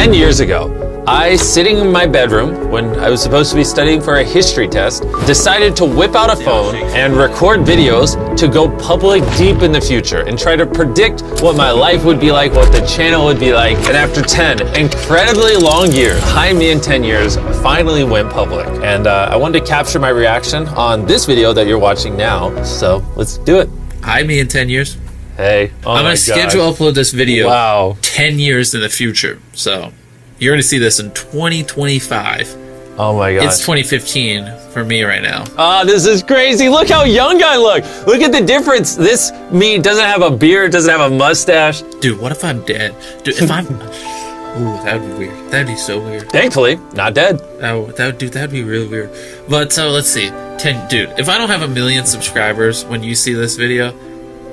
10 years ago, I, sitting in my bedroom when I was supposed to be studying for a history test, decided to whip out a phone and record videos to go public deep in the future and try to predict what my life would be like, what the channel would be like. And after 10 incredibly long years, Hi Me in 10 years finally went public. And I wanted to capture my reaction on this video that you're watching now. So let's do it. Hi Me in 10 years. Hey, I'm going to schedule upload this video Wow. 10 years in the future. So you're going to see this in 2025. Oh my God. It's 2015 for me right now. Oh, this is crazy. Look how young I look. Look at the difference. This me doesn't have a beard, doesn't have a mustache. Dude, what if I'm dead? Dude, if I'm... Ooh, that would be weird. That'd be so weird. Thankfully, not dead. That'd be really weird. But so let's see. Dude, if I don't have 1 million subscribers when you see this video,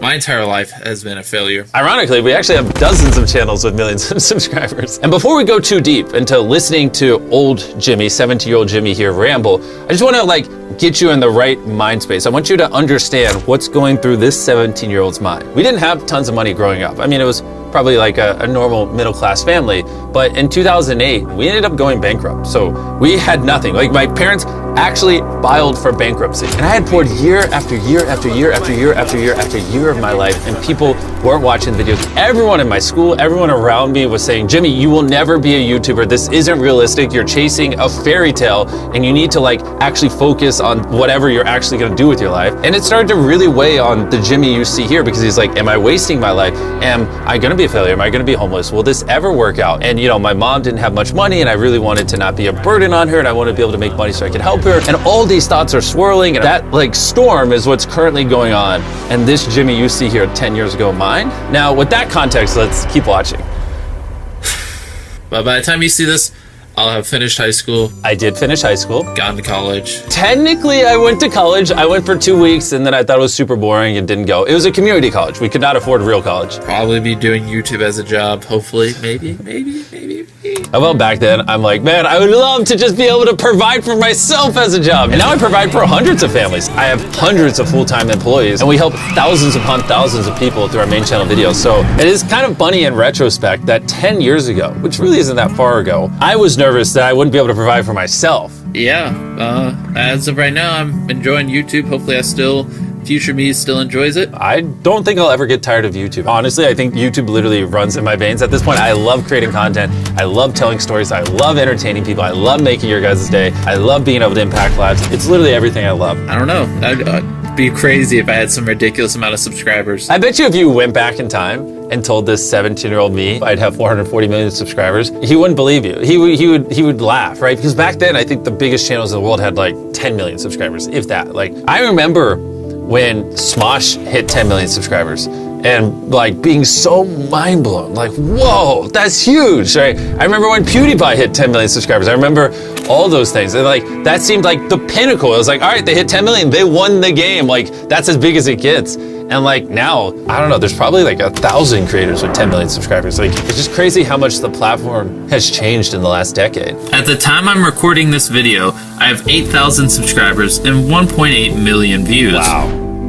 my entire life has been a failure. Ironically, we actually have dozens of channels with millions of subscribers. And before we go too deep into listening to old Jimmy, 17-year-old Jimmy here ramble, I just want to get you in the right mind space. I want you to understand what's going through this 17-year-old's mind. We didn't have tons of money growing up. I mean, it was probably like a normal middle-class family. But in 2008, we ended up going bankrupt. So we had nothing. Like, my parents actually filed for bankruptcy. And I had poured year after year after year after year after year after year of my life, and people weren't watching the videos. Everyone in my school, everyone around me was saying, Jimmy, you will never be a YouTuber. This isn't realistic. You're chasing a fairy tale, and you need to actually focus on whatever you're actually gonna do with your life. And it started to really weigh on the Jimmy you see here, because he's like, am I wasting my life? Am I gonna be a failure? Am I gonna be homeless? Will this ever work out? And my mom didn't have much money, and I really wanted to not be a burden on her, and I wanted to be able to make money so I could help her. And all these thoughts are swirling, and that storm is what's currently going on. And this Jimmy you see here 10 years ago, mine. Now, with that context, let's keep watching. But by the time you see this, I'll have finished high school. I did finish high school. Gone to college. Technically, I went to college. I went for 2 weeks, and then I thought it was super boring and didn't go. It was a community college. We could not afford real college. Probably be doing YouTube as a job, hopefully. Maybe. Well, back then, I'm like, man, I would love to just be able to provide for myself as a job. And now I provide for hundreds of families. I have hundreds of full-time employees, and we help thousands upon thousands of people through our main channel videos. So it is kind of funny in retrospect that 10 years ago, which really isn't that far ago, I was nervous that I wouldn't be able to provide for myself. Yeah, as of right now, I'm enjoying YouTube. Hopefully future me still enjoys it. I don't think I'll ever get tired of YouTube. Honestly, I think YouTube literally runs in my veins at this point. I love creating content. I love telling stories. I love entertaining people. I love making your guys' day. I love being able to impact lives. It's literally everything I love. I don't know. That'd be crazy if I had some ridiculous amount of subscribers. I bet you if you went back in time and told this 17-year-old me I'd have 440 million subscribers, he wouldn't believe you. He would laugh, right? Because back then, I think the biggest channels in the world had 10 million subscribers, if that. I remember when Smosh hit 10 million subscribers and being so mind blown, whoa, that's huge, right? I remember when PewDiePie hit 10 million subscribers. I remember all those things. And that seemed like the pinnacle. It was all right, they hit 10 million, they won the game. That's as big as it gets. And now, I don't know, there's probably 1,000 creators with 10 million subscribers. It's just crazy how much the platform has changed in the last decade. At the time I'm recording this video, I have 8,000 subscribers and 1.8 million views. Wow.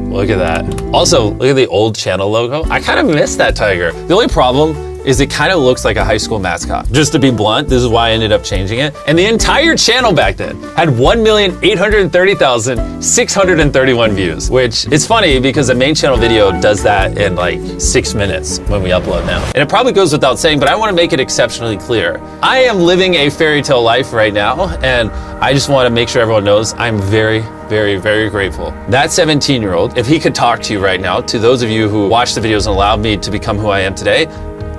Look at that. Also, look at the old channel logo. I kind of miss that tiger. The only problem is it kind of looks like a high school mascot. Just to be blunt, this is why I ended up changing it. And the entire channel back then had 1,830,631 views, which is funny because the main channel video does that in 6 minutes when we upload now. And it probably goes without saying, but I want to make it exceptionally clear. I am living a fairy tale life right now, and I just want to make sure everyone knows I'm very, very, very grateful. That 17-year-old, if he could talk to you right now, to those of you who watched the videos and allowed me to become who I am today,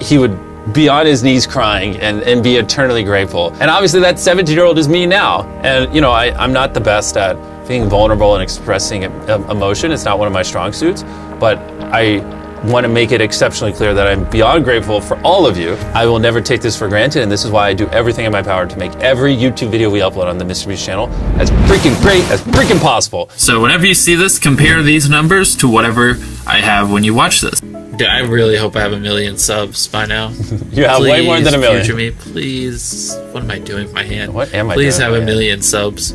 he would be on his knees crying and be eternally grateful. And obviously that 17-year-old is me now. And I'm not the best at being vulnerable and expressing emotion. It's not one of my strong suits, but I want to make it exceptionally clear that I'm beyond grateful for all of you. I will never take this for granted, and this is why I do everything in my power to make every YouTube video we upload on the Mr. Beast channel as freaking great as freaking possible. So whenever you see this, compare these numbers to whatever I have when you watch this. Dude, I really hope I have 1 million subs by now. You have way more than 1 million. Future me, please. What am I doing with my hand? What am I Please doing have with 1 my million subs.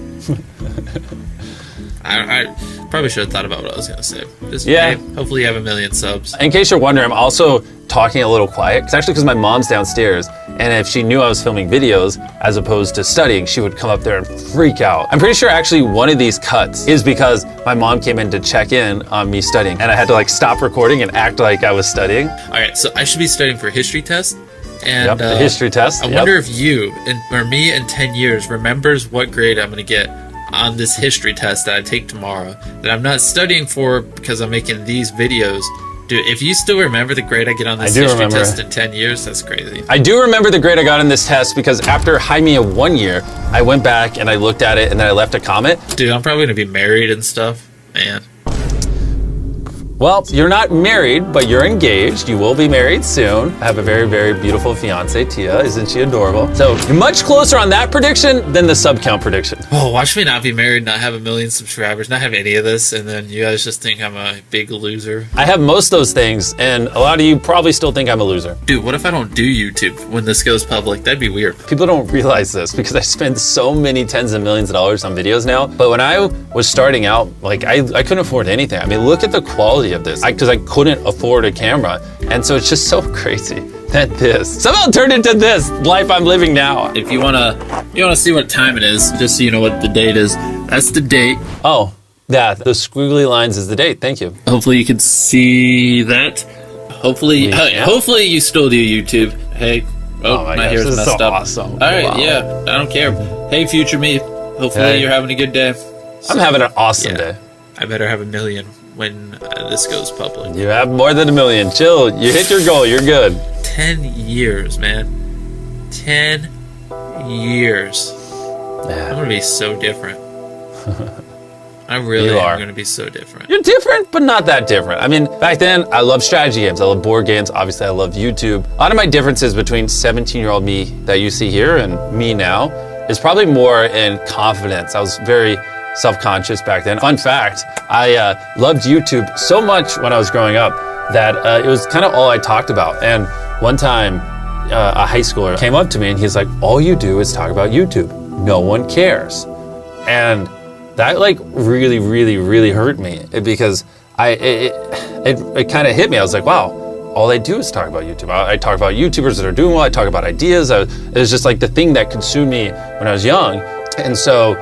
probably should have thought about what I was gonna say. Just, Yeah. hey, hopefully you have 1 million subs. In case you're wondering, I'm also talking a little quiet. It's actually because my mom's downstairs, and if she knew I was filming videos as opposed to studying, she would come up there and freak out. I'm pretty sure actually one of these cuts is because my mom came in to check in on me studying, and I had to like stop recording and act like I was studying. All right, so I should be studying for a history test. And Yep, the history test. I Yep. wonder if you or me in 10 years remembers what grade I'm going to get on this history test that I take tomorrow that I'm not studying for because I'm making these videos. Dude, if you still remember the grade I get on this do history remember. test in 10 years, that's crazy. I do remember the grade I got in this test because after high me of 1 year, I went back and I looked at it and then I left a comment. Dude, I'm probably going to be married and stuff. Man. Well, you're not married, but you're engaged. You will be married soon. I have a very, very beautiful fiance, Tia. Isn't she adorable? So you're much closer on that prediction than the sub count prediction. Oh, watch me not be married, not have 1 million subscribers, not have any of this, and then you guys just think I'm a big loser. I have most of those things, and a lot of you probably still think I'm a loser. Dude, what if I don't do YouTube when this goes public? That'd be weird. People don't realize this because I spend so many tens of millions of dollars on videos now. But when I was starting out, like I couldn't afford anything. I mean, look at the quality of this because I couldn't afford a camera. And so it's just so crazy that this somehow turned into this life I'm living now. If you wanna see what time it is, just so you know what the date is. That's the date. Oh, yeah, the squiggly lines is the date. Thank you. Hopefully you can see that. Hopefully, Yeah. hopefully you still do YouTube. Hey, my my gosh, hair's this is messed so up. awesome. All right, Wow. yeah, I don't care. Hey, future me. Hopefully Hey. you're having a good day. I'm having an awesome Yeah. day. I better have 1 million when this goes public. You have more than 1 million. Chill. You hit your goal. You're good. 10 years, man. 10 years. I'm Yeah. gonna be so different. I really You am are. gonna be so different. You're different, but not that different. I mean, back then, I loved strategy games. I loved board games. Obviously, I loved YouTube. A lot of my differences between 17-year-old me that you see here and me now is probably more in confidence. I was very self-conscious back then. Fun fact, I loved YouTube so much when I was growing up that it was kind of all I talked about. And one time, a high schooler came up to me and he's like, all you do is talk about YouTube. No one cares. And that like really, really, really hurt me because it kind of hit me. I was like, wow, all I do is talk about YouTube. I talk about YouTubers that are doing well. I talk about ideas. It was just like the thing that consumed me when I was young. And so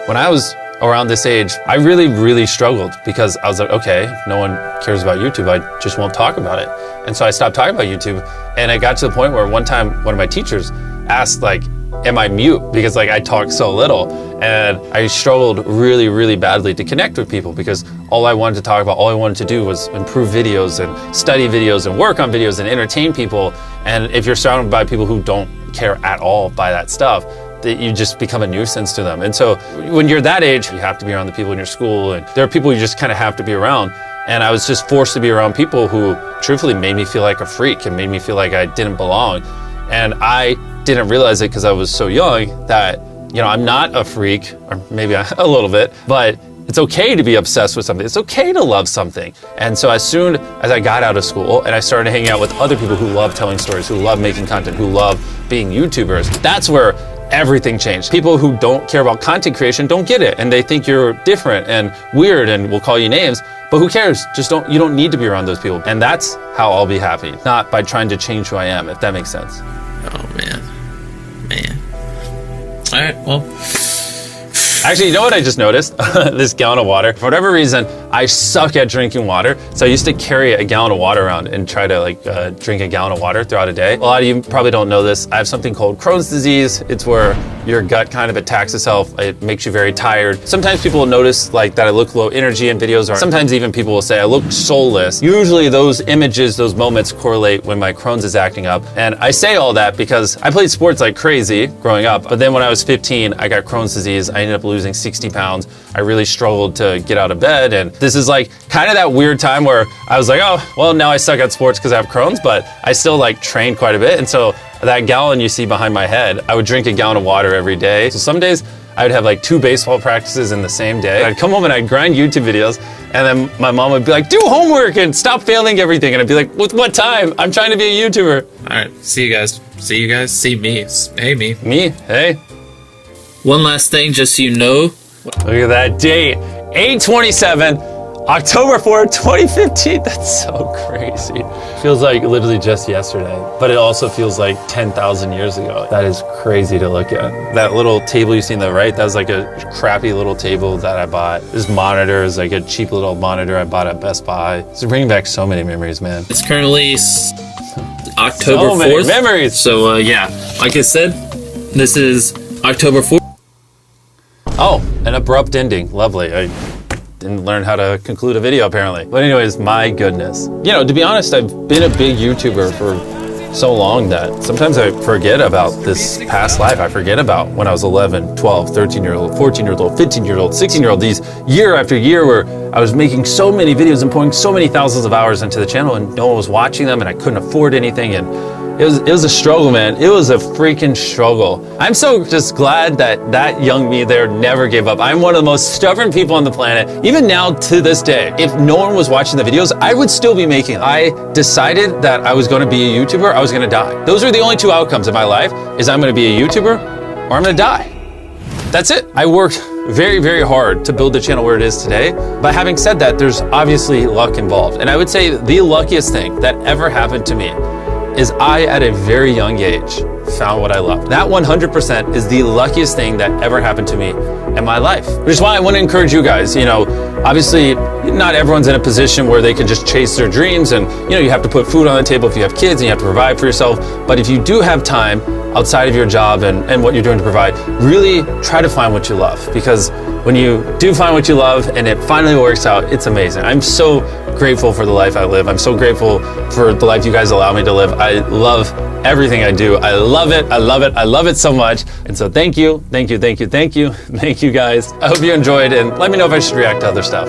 when I was around this age, I really, really struggled because I was like, okay, no one cares about YouTube. I just won't talk about it. And so I stopped talking about YouTube. And it got to the point where one time one of my teachers asked like, am I mute? Because like I talk so little. And I struggled really, really badly to connect with people because all I wanted to talk about, all I wanted to do was improve videos and study videos and work on videos and entertain people. And if you're surrounded by people who don't care at all by that stuff, that you just become a nuisance to them. And so when you're that age, you have to be around the people in your school, and there are people you just kind of have to be around. And I was just forced to be around people who truthfully made me feel like a freak and made me feel like I didn't belong. And I didn't realize it because I was so young that, you know, I'm not a freak, or maybe a little bit, but it's okay to be obsessed with something. It's okay to love something. And so as soon as I got out of school and I started hanging out with other people who love telling stories, who love making content, who love being YouTubers, that's where everything changed. People who don't care about content creation don't get it, and they think you're different and weird and will call you names, but who cares? You don't need to be around those people. And that's how I'll be happy, not by trying to change who I am, if that makes sense. Oh man. All right, well. Actually, you know what I just noticed? This gallon of water. For whatever reason, I suck at drinking water. So I used to carry a gallon of water around and try to drink a gallon of water throughout a day. A lot of you probably don't know this. I have something called Crohn's disease. It's where your gut kind of attacks itself. It makes you very tired. Sometimes people will notice like that I look low energy in videos, or sometimes even people will say I look soulless. Usually those images, those moments correlate when my Crohn's is acting up. And I say all that because I played sports like crazy growing up. But then when I was 15, I got Crohn's disease. I ended up losing 60 pounds. I really struggled to get out of bed. And this is like kind of that weird time where I was like, oh, well, now I suck at sports because I have Crohn's, but I still like train quite a bit. And so that gallon you see behind my head, I would drink a gallon of water every day. So some days I would have like 2 baseball practices in the same day. I'd come home and I'd grind YouTube videos, and then my mom would be like, do homework and stop failing everything. And I'd be like, with what time? I'm trying to be a YouTuber. All right, see you guys. See me. Hey, me. Me? Hey. One last thing, just so you know. Look at that date. 8/27, October 4th, 2015. That's so crazy. Feels like literally just yesterday, but it also feels like 10,000 years ago. That is crazy to look at. That little table you see on the right, that was like a crappy little table that I bought. This monitor is like a cheap little monitor I bought at Best Buy. It's bringing back so many memories, man. It's currently October So many 4th. memories. So yeah, like I said, this is October 4th. Oh, an abrupt ending. Lovely. I didn't learn how to conclude a video apparently. But anyways, my goodness. You know, to be honest, I've been a big YouTuber for so long that sometimes I forget about this past life. I forget about when I was 11, 12, 13-year-old, 14-year-old, 15-year-old, 16-year-old, these year after year where I was making so many videos and pouring so many thousands of hours into the channel and no one was watching them and I couldn't afford anything, and it was a struggle, man. It was a freaking struggle. I'm so just glad that young me there never gave up. I'm one of the most stubborn people on the planet. Even now to this day, if no one was watching the videos, I would still be making them. I decided that I was going to be a YouTuber, I was going to die. Those are the only two outcomes in my life, is I'm going to be a YouTuber or I'm going to die. That's it. I worked very, very hard to build the channel where it is today. But having said that, there's obviously luck involved. And I would say the luckiest thing that ever happened to me is I, at a very young age, found what I loved. That 100% is the luckiest thing that ever happened to me in my life. Which is why I want to encourage you guys, you know, obviously not everyone's in a position where they can just chase their dreams and, you know, you have to put food on the table if you have kids and you have to provide for yourself. But if you do have time outside of your job and what you're doing to provide, really try to find what you love, because when you do find what you love and it finally works out, it's amazing. I'm so grateful for the life I live. I'm so grateful for the life you guys allow me to live. I love everything I do. I love it. I love it. I love it so much. And so thank you, thank you, thank you, thank you. Thank you guys. I hope you enjoyed, and let me know if I should react to other stuff.